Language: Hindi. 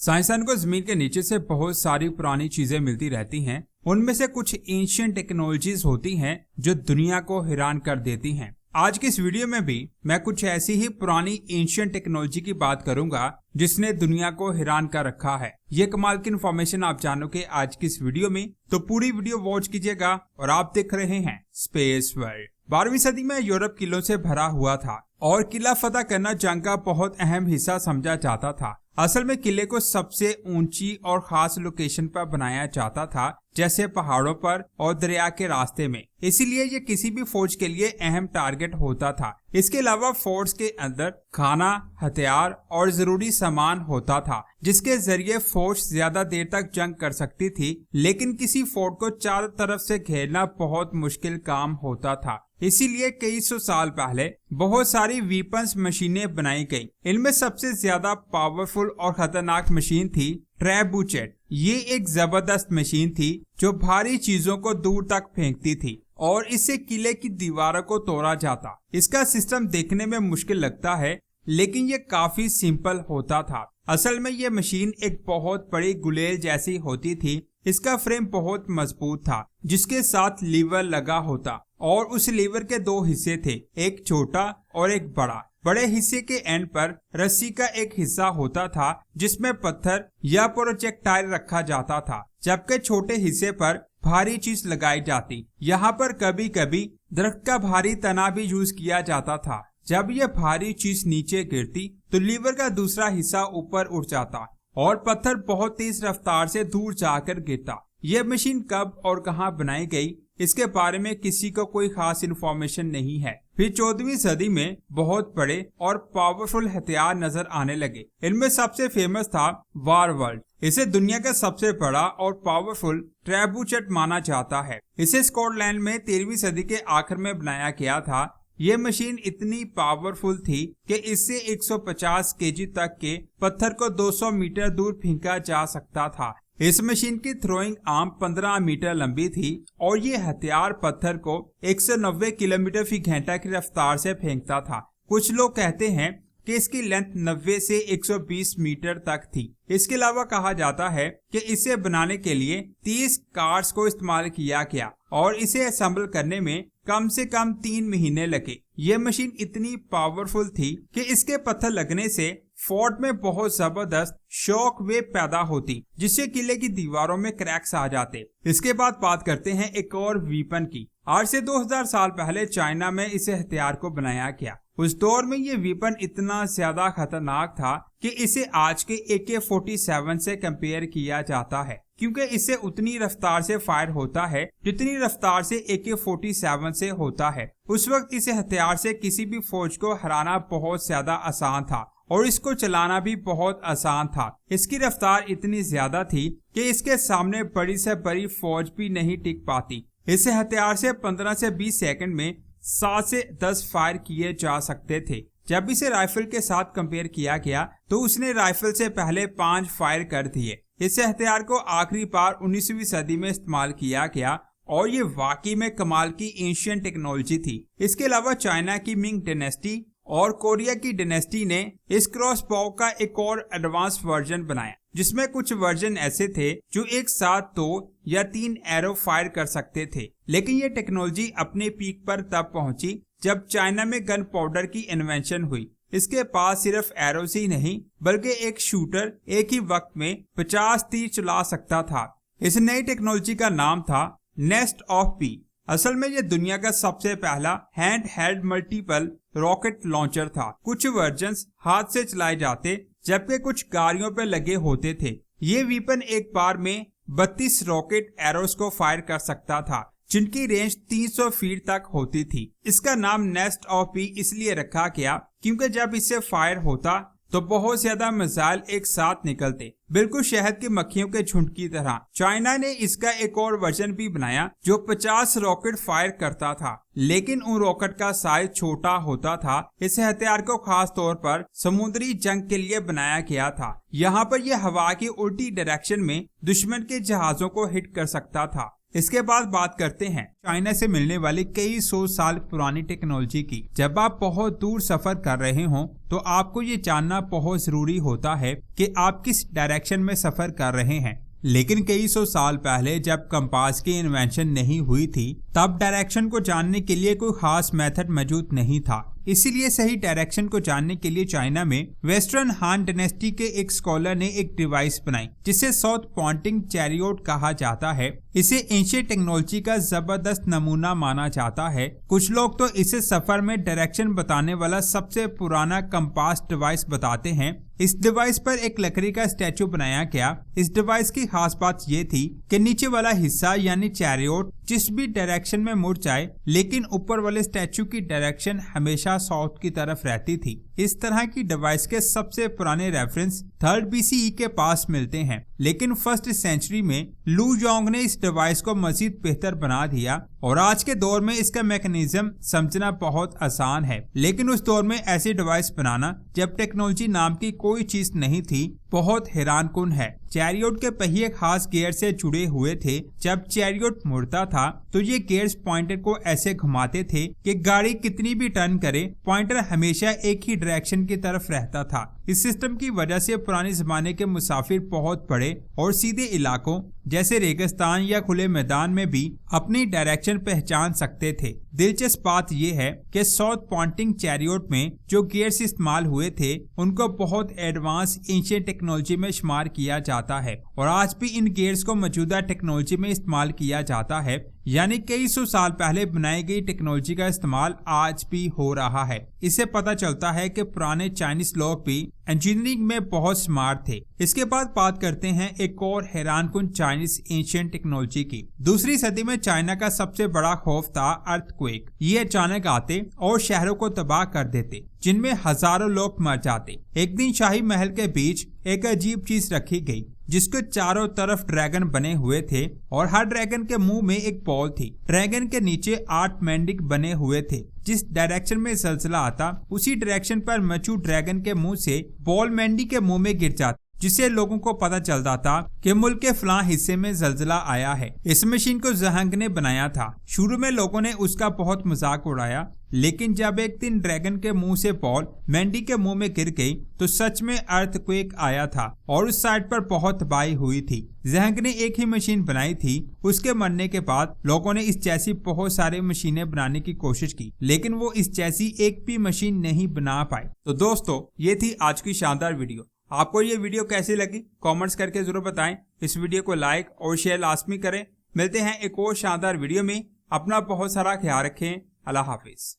साइंसदान को जमीन के नीचे से बहुत सारी पुरानी चीजें मिलती रहती हैं। उनमें से कुछ एंशिएंट टेक्नोलॉजीज होती हैं जो दुनिया को हैरान कर देती हैं। आज की इस वीडियो में भी मैं कुछ ऐसी ही पुरानी एंशिएंट टेक्नोलॉजी की बात करूंगा जिसने दुनिया को हैरान कर रखा है। ये कमाल की इन्फॉर्मेशन आप जानोगे आज की इस वीडियो में, तो पूरी वीडियो वॉच कीजिएगा। और आप देख रहे हैं स्पेस वर्ल्ड। 12वीं सदी में यूरोप किलों से भरा हुआ था और किला फतह करना जंग का बहुत अहम हिस्सा समझा जाता था। असल में किले को सबसे ऊंची और खास लोकेशन पर बनाया जाता था, जैसे पहाड़ों पर और दरिया के रास्ते में। इसीलिए ये किसी भी फौज के लिए अहम टारगेट होता था। इसके अलावा फोर्ट्स के अंदर खाना, हथियार और जरूरी सामान होता था, जिसके जरिए फौज ज्यादा देर तक जंग कर सकती थी। लेकिन किसी फोर्ट को चारों तरफ से घेरना बहुत मुश्किल काम होता था। इसीलिए कई सौ साल पहले बहुत सारी वीपन्स मशीनें बनाई गई। इनमें सबसे ज्यादा पावरफुल और खतरनाक मशीन थी ट्रेबुचेट। ये एक जबरदस्त मशीन थी जो भारी चीजों को दूर तक फेंकती थी और इससे किले की दीवारों को तोड़ा जाता। इसका सिस्टम देखने में मुश्किल लगता है, लेकिन ये काफी सिंपल होता था। असल में ये मशीन एक बहुत बड़ी गुलेल जैसी होती थी। इसका फ्रेम बहुत मजबूत था, जिसके साथ लीवर लगा होता और उस लीवर के दो हिस्से थे, एक छोटा और एक बड़ा। बड़े हिस्से के एंड पर रस्सी का एक हिस्सा होता था जिसमें पत्थर या प्रोजेक्टाइल रखा जाता था, जबकि छोटे हिस्से पर भारी चीज लगाई जाती। यहाँ पर कभी कभी दरख्त का भारी तना भी यूज किया जाता था। जब यह भारी चीज नीचे गिरती तो लीवर का दूसरा हिस्सा ऊपर उठ जाता और पत्थर बहुत तेज रफ्तार से दूर जाकर गिरता। यह मशीन कब और कहां बनाई गई, इसके बारे में किसी को कोई खास इन्फॉर्मेशन नहीं है। फिर 14वीं सदी में बहुत बड़े और पावरफुल हथियार नजर आने लगे। इनमें सबसे फेमस था वार वर्ल्ड। इसे दुनिया का सबसे बड़ा और पावरफुल ट्रेबुचेट माना जाता है। इसे स्कॉटलैंड में 13वीं सदी के आखिर में बनाया गया था। ये मशीन इतनी पावरफुल थी कि इससे 150 केजी तक के पत्थर को 200 मीटर दूर फेंका जा सकता था। इस मशीन की थ्रोइंग आर्म 15 मीटर लंबी थी और ये हथियार पत्थर को 190 किलोमीटर फी घंटा की रफ्तार से फेंकता था। कुछ लोग कहते हैं कि इसकी लेंथ 90 से 120 मीटर तक थी। इसके अलावा कहा जाता है कि इसे बनाने के लिए 30 कार्स को इस्तेमाल किया गया और इसे असेंबल करने में कम से कम 3 महीने लगे। यह मशीन इतनी पावरफुल थी कि इसके पत्थर लगने से फोर्ट में बहुत जबरदस्त शॉक वेव पैदा होती, जिससे किले की दीवारों में क्रैक्स आ जाते। इसके बाद बात करते हैं एक और वीपन की। आज से 2000 साल पहले चाइना में इसे हथियार को बनाया गया। उस दौर में ये वीपन इतना ज्यादा खतरनाक था कि इसे आज के AK-47 से कंपेयर किया जाता है, क्योंकि इससे उतनी रफ्तार से फायर होता है जितनी रफ्तार से AK-47 से होता है। उस वक्त इस हथियार से किसी भी फौज को हराना बहुत ज्यादा आसान था और इसको चलाना भी बहुत आसान था। इसकी रफ्तार इतनी ज्यादा थी कि इसके सामने बड़ी से बड़ी फौज भी नहीं टिक पाती। इस हथियार से 15 से 20 सेकंड में 7 से 10 फायर किए जा सकते थे। जब इसे राइफल के साथ कंपेयर किया गया तो उसने राइफल से पहले 5 फायर कर दिए। इस हथियार को आखिरी बार 19वीं सदी में इस्तेमाल किया गया और ये वाकई में कमाल की एंशिएंट टेक्नोलॉजी थी। इसके अलावा चाइना की मिंग डायनेस्टी और कोरिया की डायनेस्टी ने इस क्रॉस बॉव का एक और एडवांस वर्जन बनाया, जिसमें कुछ वर्जन ऐसे थे जो एक साथ 2 या 3 एरो फायर कर सकते थे। लेकिन ये टेक्नोलॉजी अपने पीक पर तब पहुंची जब चाइना में गन पाउडर की इन्वेंशन हुई। इसके पास सिर्फ एरोस ही नहीं बल्कि एक शूटर एक ही वक्त में 50 तीर चला सकता था। इस नई टेक्नोलॉजी का नाम था नेस्ट ऑफ पी। असल में ये दुनिया का सबसे पहला hand held multiple rocket launcher था। कुछ वर्जन्स हाथ से चलाए जाते जबकि कुछ गाड़ियों पर लगे होते थे। ये वीपन एक बार में 32 रॉकेट एरोस को फायर कर सकता था, जिनकी रेंज 300 फीट तक होती थी। इसका नाम नेस्ट ऑफ पी इसलिए रखा गया क्योंकि जब इससे फायर होता तो बहुत ज्यादा मिसाइल एक साथ निकलते, बिल्कुल शहद की मक्खियों के झुंड की तरह। चाइना ने इसका एक और वर्जन भी बनाया जो 50 रॉकेट फायर करता था, लेकिन उन रॉकेट का साइज छोटा होता था। इस हथियार को खास तौर पर समुद्री जंग के लिए बनाया गया था। यहाँ पर यह हवा की उल्टी डायरेक्शन में दुश्मन के जहाजों को हिट कर सकता था। इसके बाद बात करते हैं चाइना से मिलने वाली कई 100 साल पुरानी टेक्नोलॉजी की। जब आप बहुत दूर सफर कर रहे हो तो आपको ये जानना बहुत जरूरी होता है कि आप किस डायरेक्शन में सफर कर रहे हैं। लेकिन कई 100 साल पहले जब कंपास की इन्वेंशन नहीं हुई थी, तब डायरेक्शन को जानने के लिए कोई खास मेथड मौजूद नहीं था। इसीलिए सही डायरेक्शन को जानने के लिए चाइना में वेस्टर्न हान डायनेस्टी के एक स्कॉलर ने एक डिवाइस बनाई जिसे साउथ पॉइंटिंग चैरियोट कहा जाता है। इसे एंशिएंट टेक्नोलॉजी का जबरदस्त नमूना माना जाता है। कुछ लोग तो इसे सफर में डायरेक्शन बताने वाला सबसे पुराना कंपास डिवाइस बताते हैं। इस डिवाइस पर एक लकड़ी का स्टैचू बनाया गया। इस डिवाइस की खास बात ये थी कि नीचे वाला हिस्सा यानी चैरियोट जिस भी डायरेक्शन में मुड़ जाए, लेकिन ऊपर वाले स्टैचू की डायरेक्शन हमेशा साउथ की तरफ रहती थी। इस तरह की डिवाइस के सबसे पुराने रेफरेंस 3rd BCE के पास मिलते हैं, लेकिन 1st सेंचुरी में लू जोंग ने इस डिवाइस को मजीद बेहतर बना दिया और आज के दौर में इसका मैकेनिज्म समझना बहुत आसान है। लेकिन उस दौर में ऐसी डिवाइस बनाना जब टेक्नोलॉजी नाम की कोई चीज नहीं थी, बहुत हैरानकुन है। चैरियोट के पहिए खास गियर से जुड़े हुए थे। जब चैरियोट मुड़ता था तो ये गियर्स पॉइंटर को ऐसे घुमाते थे कि गाड़ी कितनी भी टर्न करे, पॉइंटर हमेशा एक ही डायरेक्शन की तरफ रहता था। इस सिस्टम की वजह से पुराने जमाने के मुसाफिर बहुत बड़े और सीधे इलाकों जैसे रेगिस्तान या खुले मैदान में भी अपनी डायरेक्शन पहचान सकते थे। दिलचस्प बात यह है कि साउथ पॉइंटिंग चैरियोट में जो गियर्स इस्तेमाल हुए थे उनको बहुत एडवांस एंशिएंट टेक्नोलॉजी में शुमार किया जाता है और आज भी इन गियर्स को मौजूदा टेक्नोलॉजी में इस्तेमाल किया जाता है। यानी कई 100 साल पहले बनाई गई टेक्नोलॉजी का इस्तेमाल आज भी हो रहा है। इससे पता चलता है कि पुराने चाइनीज लोग भी इंजीनियरिंग में बहुत स्मार्ट थे। इसके बाद बात करते हैं एक और हैरानकुन चाइनीज एंशिएंट टेक्नोलॉजी की। दूसरी सदी में चाइना का सबसे बड़ा खौफ था अर्थक्वेक। ये अचानक आते और शहरों को तबाह कर देते, जिनमें हजारों लोग मर जाते। एक दिन शाही महल के बीच एक अजीब चीज रखी गई जिसके चारों तरफ ड्रैगन बने हुए थे और हर ड्रैगन के मुंह में एक बॉल थी। ड्रैगन के नीचे 8 मेंढक बने हुए थे। जिस डायरेक्शन में जलजला आता उसी डायरेक्शन पर मचू ड्रैगन के मुंह से बॉल मेंढी के मुंह में गिर जाती, जिससे लोगों को पता चलता था कि मुल्क के फलां हिस्से में जलजला आया है। इस मशीन को जहंग ने बनाया था। शुरू में लोगों ने उसका बहुत मजाक उड़ाया, लेकिन जब एक दिन ड्रैगन के मुंह से बॉल मेंढी के मुंह में गिर गई तो सच में अर्थक्वेक आया था और उस साइड पर बहुत तबाही हुई थी। जहंग ने एक ही मशीन बनाई थी। उसके मरने के बाद लोगों ने इस जैसी बहुत सारी मशीनें बनाने की कोशिश की, लेकिन वो इस जैसी एक भी मशीन नहीं बना पाए। तो दोस्तों, ये थी आज की शानदार वीडियो। आपको ये वीडियो कैसी लगी कमेंट्स करके जरूर बताएं। इस वीडियो को लाइक और शेयर लाजमी करें। मिलते हैं एक और शानदार वीडियो में। अपना बहुत सारा ख्याल रखें। अल्लाह हाफिज।